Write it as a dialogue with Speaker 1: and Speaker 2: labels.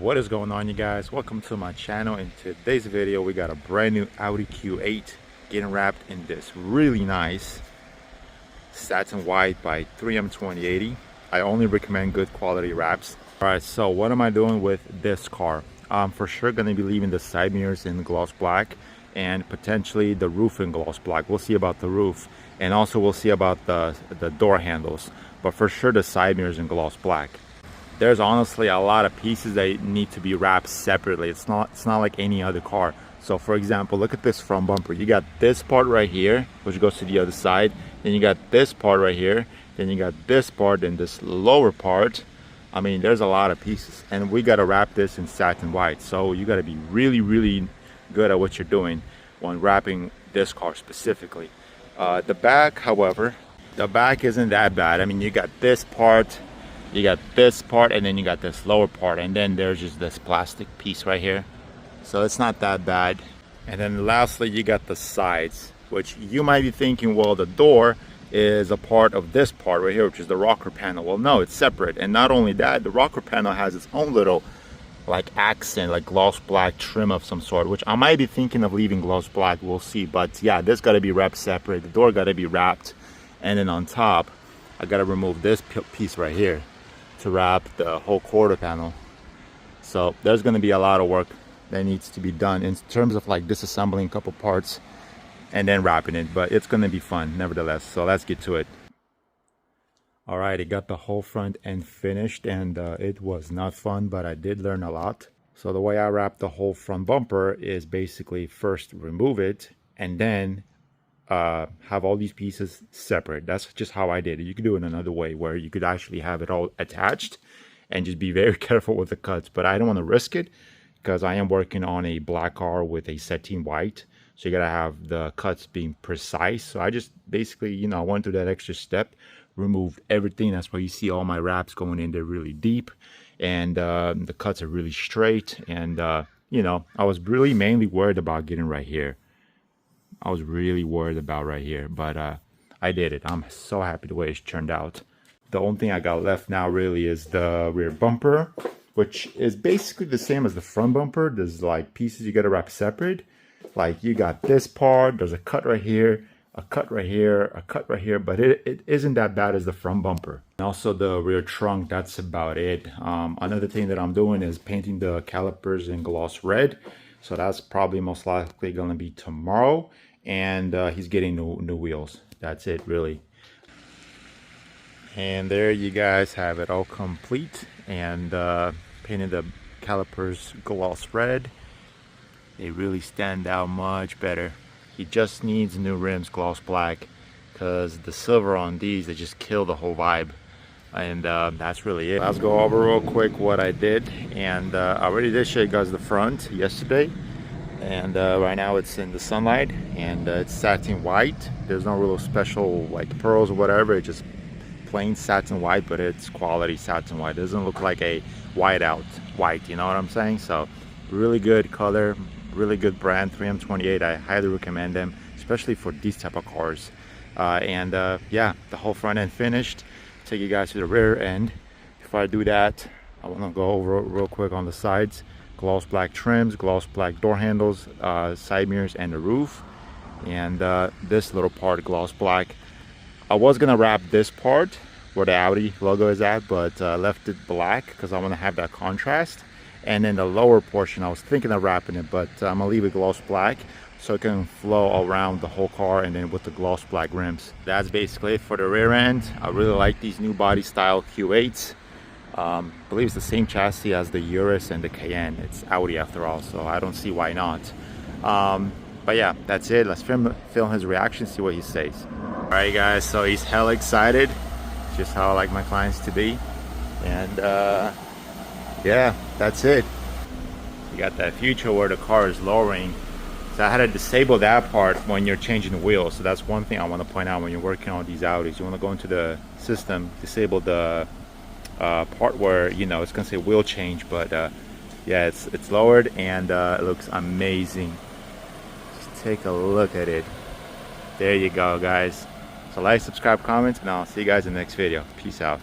Speaker 1: What is going on, you guys? Welcome to my channel. In today's video we got a brand new Audi Q8 getting wrapped in this really nice satin white by 3M 2080. I only recommend good quality wraps. All right, so what am I doing with this car? I'm for sure going to be leaving the side mirrors in gloss black and potentially the roof in gloss black. We'll see about the roof, and also we'll see about the door handles, but for sure the side mirrors in gloss black. There's honestly a lot of pieces that need to be wrapped separately. It's not like any other car. So for example, look at this front bumper. You got this part right here, which goes to the other side. Then you got this part right here. Then you got this part and this lower part. I mean, there's a lot of pieces, and we got to wrap this in satin white. So you got to be really good at what you're doing when wrapping this car specifically. The back, however, the back isn't that bad. I mean, you got this part, you got this part, and then you got this lower part, and then there's just this plastic piece right here, so it's not that bad. And then lastly, you got the sides, which you might be thinking, well, the door is a part of this part right here, which is the rocker panel. Well, no, it's separate. And not only that, the rocker panel has its own little like accent, like gloss black trim of some sort, which I might be thinking of leaving gloss black. We'll see. But yeah, this got to be wrapped separate. The door got to be wrapped, and then on top I got to remove this piece right here to wrap the whole quarter panel. So there's going to be a lot of work that needs to be done in terms of like disassembling a couple parts and then wrapping it, but it's going to be fun nevertheless. So let's get to it. All right, I got the whole front end finished, and it was not fun, but I did learn a lot. So the way I wrap the whole front bumper is basically first remove it and then have all these pieces separate. That's just how I did it. You could do it another way where you could actually have it all attached and just be very careful with the cuts, but I don't want to risk it because I am working on a black car with a satin white, so you gotta have the cuts being precise. So I just basically, you know, went through that extra step, removed everything. That's why you see all my wraps going in there really deep, and the cuts are really straight. And you know, I was really mainly worried about getting right here. I was really worried about right here, but I did it. I'm so happy the way it's turned out. The only thing I got left now really is the rear bumper, which is basically the same as the front bumper. There's like pieces you got to wrap separate. Like you got this part, there's a cut right here, a cut right here, a cut right here, but it isn't that bad as the front bumper. And also the rear trunk, that's about it. Another thing that I'm doing is painting the calipers in gloss red. So that's probably most likely gonna be tomorrow. And he's getting new wheels. That's it, really. And there you guys have it all complete, and painted the calipers gloss red. They really stand out much better. He just needs new rims gloss black, because the silver on these, they just kill the whole vibe. And that's really it. Let's go over real quick what I did. And I already did show you guys the front yesterday, and right now it's in the sunlight, and it's satin white. There's no real special like pearls or whatever. It's just plain satin white, but it's quality satin white. It doesn't look like a white out white, you know what I'm saying? So really good color, really good brand, 3M 2080. I highly recommend them, especially for these type of cars. Yeah, the whole front end finished. Take you guys to the rear end. Before I do that, I want to go over real quick on the sides. Gloss black trims, gloss black door handles, side mirrors, and the roof. And this little part gloss black. I was gonna wrap this part where the Audi logo is at, but left it black because I want to have that contrast. And then the lower portion, I was thinking of wrapping it, but I'm gonna leave it gloss black so it can flow around the whole car, and then with the gloss black rims. That's basically it for the rear end. I really like these new body style Q8s. I believe it's the same chassis as the Urus and the Cayenne. It's Audi after all, so I don't see why not. But yeah, that's it. Let's film his reaction, see what he says. All right, guys, so he's hella excited, just how I like my clients to be. And yeah, that's it. You got that feature where the car is lowering. So I had to disable that part when you're changing the wheels. So that's one thing I want to point out when you're working on these Audis. You want to go into the system, disable the part where, you know, it's gonna say wheel change, but yeah, it's lowered, and it looks amazing. Just take a look at it. There you go, guys. So like, subscribe, comment, and I'll see you guys in the next video. Peace out.